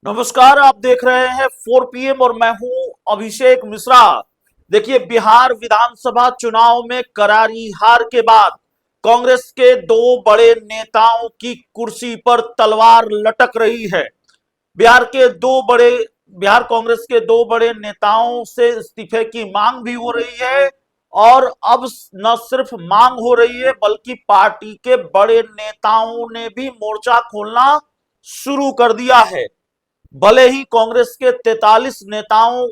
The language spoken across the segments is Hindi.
नमस्कार, आप देख रहे हैं 4 PM और मैं हूं अभिषेक मिश्रा। देखिए, बिहार विधानसभा चुनाव में करारी हार के बाद कांग्रेस के दो बड़े नेताओं की कुर्सी पर तलवार लटक रही है। बिहार कांग्रेस के दो बड़े नेताओं से इस्तीफे की मांग भी हो रही है और अब न सिर्फ मांग हो रही है बल्कि पार्टी के बड़े नेताओं ने भी मोर्चा खोलना शुरू कर दिया है। भले ही कांग्रेस के 43 नेताओं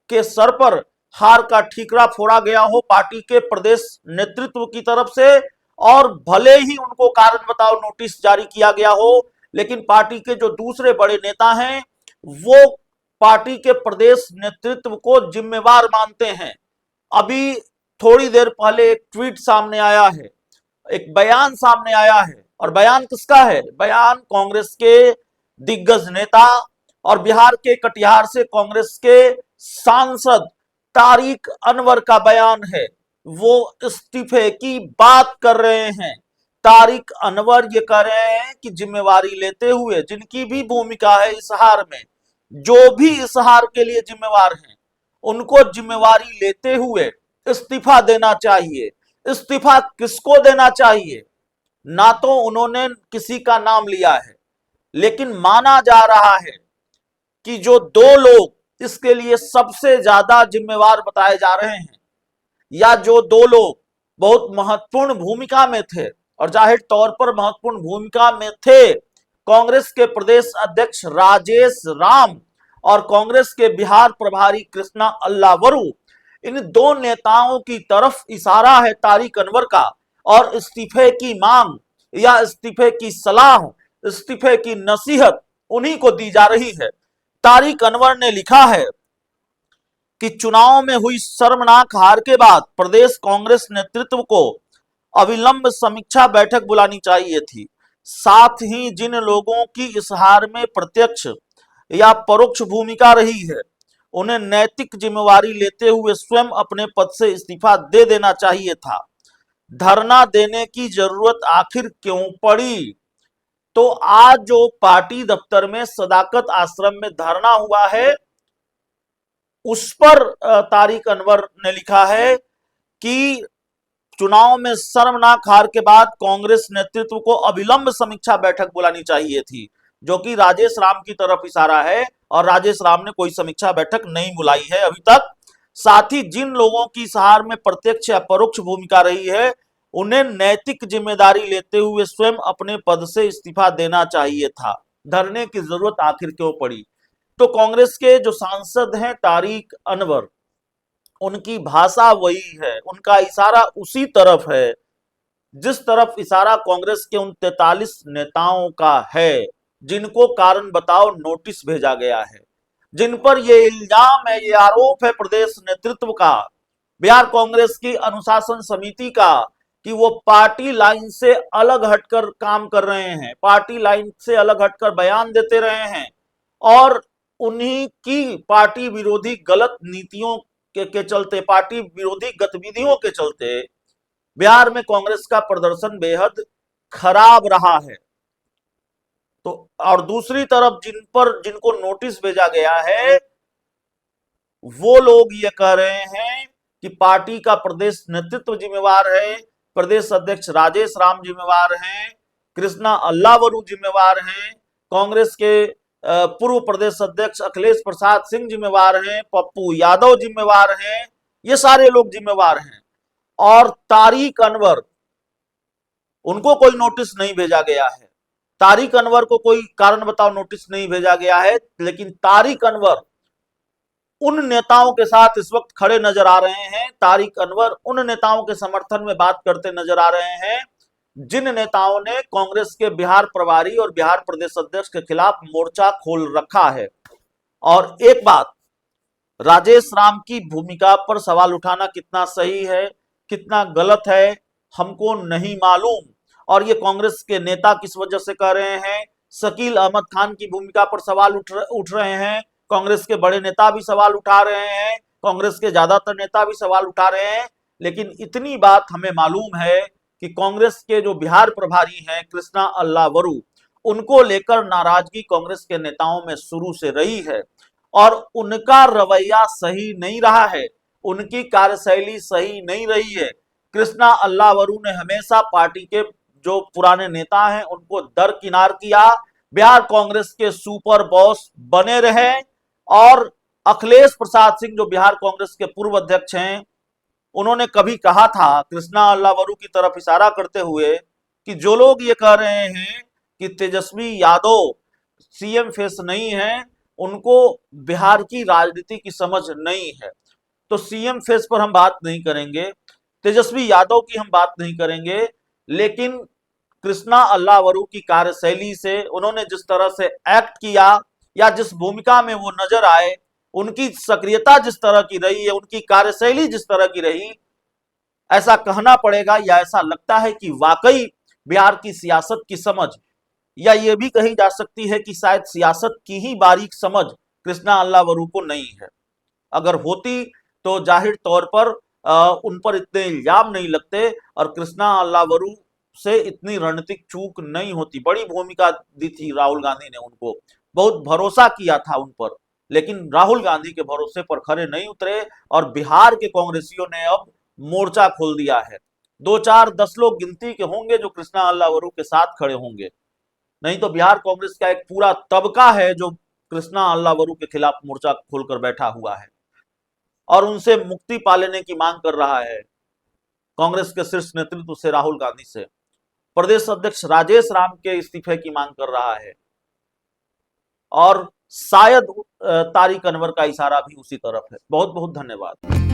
के सर पर हार का ठीकरा फोड़ा गया हो पार्टी के प्रदेश नेतृत्व की तरफ से, और भले ही उनको कारण बताओ नोटिस जारी किया गया हो, लेकिन पार्टी के जो दूसरे बड़े नेता हैं वो पार्टी के प्रदेश नेतृत्व को जिम्मेवार मानते हैं। अभी थोड़ी देर पहले एक ट्वीट सामने आया है, एक बयान सामने आया है, और बयान किसका है? बयान कांग्रेस के दिग्गज नेता और बिहार के कटिहार से कांग्रेस के सांसद तारिक अनवर का बयान है। वो इस्तीफे की बात कर रहे हैं। तारिक अनवर ये कह रहे हैं कि जिम्मेवारी लेते हुए, जिनकी भी भूमिका है इस हार में, जो भी इस हार के लिए जिम्मेवार हैं, उनको जिम्मेवारी लेते हुए इस्तीफा देना चाहिए। इस्तीफा किसको देना चाहिए? ना तो उन्होंने किसी का नाम लिया है, लेकिन माना जा रहा है कि जो दो लोग इसके लिए सबसे ज्यादा जिम्मेवार बताए जा रहे हैं, या जो दो लोग बहुत महत्वपूर्ण भूमिका में थे, और जाहिर तौर पर महत्वपूर्ण भूमिका में थे, कांग्रेस के प्रदेश अध्यक्ष राजेश राम और कांग्रेस के बिहार प्रभारी कृष्णा अल्लावरू, इन दो नेताओं की तरफ इशारा है तारिक अनवर का, और इस्तीफे की मांग या इस्तीफे की सलाह, इस्तीफे की नसीहत उन्हीं को दी जा रही है। तारिक अनवर ने लिखा है कि चुनाव में हुई शर्मनाक हार के बाद प्रदेश कांग्रेस नेतृत्व को अविलंब समीक्षा बैठक बुलानी चाहिए थी। साथ ही जिन लोगों की इस हार में प्रत्यक्ष या परोक्ष भूमिका रही है, उन्हें नैतिक जिम्मेवारी लेते हुए स्वयं अपने पद से इस्तीफा दे देना चाहिए था। धरना देने की जरूरत आखिर क्यों पड़ी? तो आज जो पार्टी दफ्तर में सदाकत आश्रम में धरना हुआ है, उस पर तारिक अनवर ने लिखा है कि चुनाव में शर्मनाक हार के बाद कांग्रेस नेतृत्व को अविलंब समीक्षा बैठक बुलानी चाहिए थी, जो कि राजेश राम की तरफ इशारा है, और राजेश राम ने कोई समीक्षा बैठक नहीं बुलाई है अभी तक। साथ ही जिन लोगों की इस हार में प्रत्यक्ष या परोक्ष भूमिका रही है, उन्हें नैतिक जिम्मेदारी लेते हुए स्वयं अपने पद से इस्तीफा देना चाहिए था। धरने की जरूरत आखिर क्यों पड़ी? तो कांग्रेस के जो सांसद हैं तारिक अनवर, उनकी भाषा वही है, उनका इशारा उसी तरफ है जिस तरफ इशारा कांग्रेस के उन 43 नेताओं का है, जिनको कारण बताओ नोटिस भेजा गया है, जिन पर यह इल्जाम है, ये आरोप है प्रदेश नेतृत्व का, बिहार कांग्रेस की अनुशासन समिति का, कि वो पार्टी लाइन से अलग हटकर काम कर रहे हैं, पार्टी लाइन से अलग हटकर बयान देते रहे हैं, और उन्हीं की पार्टी विरोधी गलत नीतियों के चलते, पार्टी विरोधी गतिविधियों के चलते बिहार में कांग्रेस का प्रदर्शन बेहद खराब रहा है। तो और दूसरी तरफ जिनको नोटिस भेजा गया है, वो लोग ये कह रहे हैं कि पार्टी का प्रदेश नेतृत्व जिम्मेवार है, प्रदेश अध्यक्ष राजेश राम जिम्मेवार हैं, कृष्णा अल्लावरू जिम्मेवार हैं, कांग्रेस के पूर्व प्रदेश अध्यक्ष अखिलेश प्रसाद सिंह जिम्मेवार हैं, पप्पू यादव जिम्मेवार हैं, ये सारे लोग जिम्मेवार हैं। और तारिक अनवर, उनको कोई नोटिस नहीं भेजा गया है, तारिक अनवर को कोई कारण बताओ नोटिस नहीं भेजा गया है, लेकिन तारिक अनवर उन नेताओं के साथ इस वक्त खड़े नजर आ रहे हैं। तारिक अनवर उन नेताओं के समर्थन में बात करते नजर आ रहे हैं जिन नेताओं ने कांग्रेस के बिहार प्रभारी और बिहार प्रदेश अध्यक्ष के खिलाफ मोर्चा खोल रखा है। और एक बात, राजेश राम की भूमिका पर सवाल उठाना कितना सही है, कितना गलत है, हमको नहीं मालूम, और ये कांग्रेस के नेता किस वजह से कह रहे हैं। शकील अहमद खान की भूमिका पर सवाल उठ रहे हैं, कांग्रेस के बड़े नेता भी सवाल उठा रहे हैं, कांग्रेस के ज्यादातर नेता भी सवाल उठा रहे हैं, लेकिन इतनी बात हमें मालूम है कि कांग्रेस के जो बिहार प्रभारी हैं कृष्णा अल्लावरू, उनको लेकर नाराजगी कांग्रेस के नेताओं में शुरू से रही है और उनका रवैया सही नहीं रहा है, उनकी कार्यशैली सही नहीं रही है। कृष्णा अल्लावरू ने हमेशा पार्टी के जो पुराने नेता हैं उनको दरकिनार किया, बिहार कांग्रेस के सुपर बॉस बने रहे। और अखिलेश प्रसाद सिंह जो बिहार कांग्रेस के पूर्व अध्यक्ष हैं, उन्होंने कभी कहा था कृष्णा अल्लावरू की तरफ इशारा करते हुए कि जो लोग ये कह रहे हैं कि तेजस्वी यादव सीएम फेस नहीं है, उनको बिहार की राजनीति की समझ नहीं है। तो सीएम फेस पर हम बात नहीं करेंगे, तेजस्वी यादव की हम बात नहीं करेंगे, लेकिन कृष्णा अल्लावरू की कार्यशैली से, उन्होंने जिस तरह से एक्ट किया या जिस भूमिका में वो नजर आए, उनकी सक्रियता जिस तरह की रही है, उनकी कार्यशैली जिस तरह की रही, ऐसा कहना पड़ेगा या ऐसा लगता है कि वाकई बिहार की सियासत की समझ, या ये भी कही जा सकती है कि शायद सियासत की ही बारीक समझ कृष्णा अल्लावरू को नहीं है। अगर होती तो जाहिर तौर पर उन पर इतने इल्जाम नहीं लगते और कृष्णा अल्लावरू से इतनी रणनीतिक चूक नहीं होती। बड़ी भूमिका दी थी राहुल गांधी ने उनको, बहुत भरोसा किया था उन पर, लेकिन राहुल गांधी के भरोसे पर खरे नहीं उतरे और बिहार के कांग्रेसियों ने अब मोर्चा खोल दिया है। 2-4-10 लोग गिनती के होंगे जो कृष्णा अल्लावरू के साथ खड़े होंगे, नहीं तो बिहार कांग्रेस का एक पूरा तबका है जो कृष्णा अल्लावरू के खिलाफ मोर्चा खोलकर बैठा हुआ है और उनसे मुक्ति पा लेने की मांग कर रहा है, कांग्रेस के शीर्ष नेतृत्व से, राहुल गांधी से। प्रदेश अध्यक्ष राजेश राम के इस्तीफे की मांग कर रहा है और शायद तारिक अनवर का इशारा भी उसी तरफ है। बहुत बहुत धन्यवाद।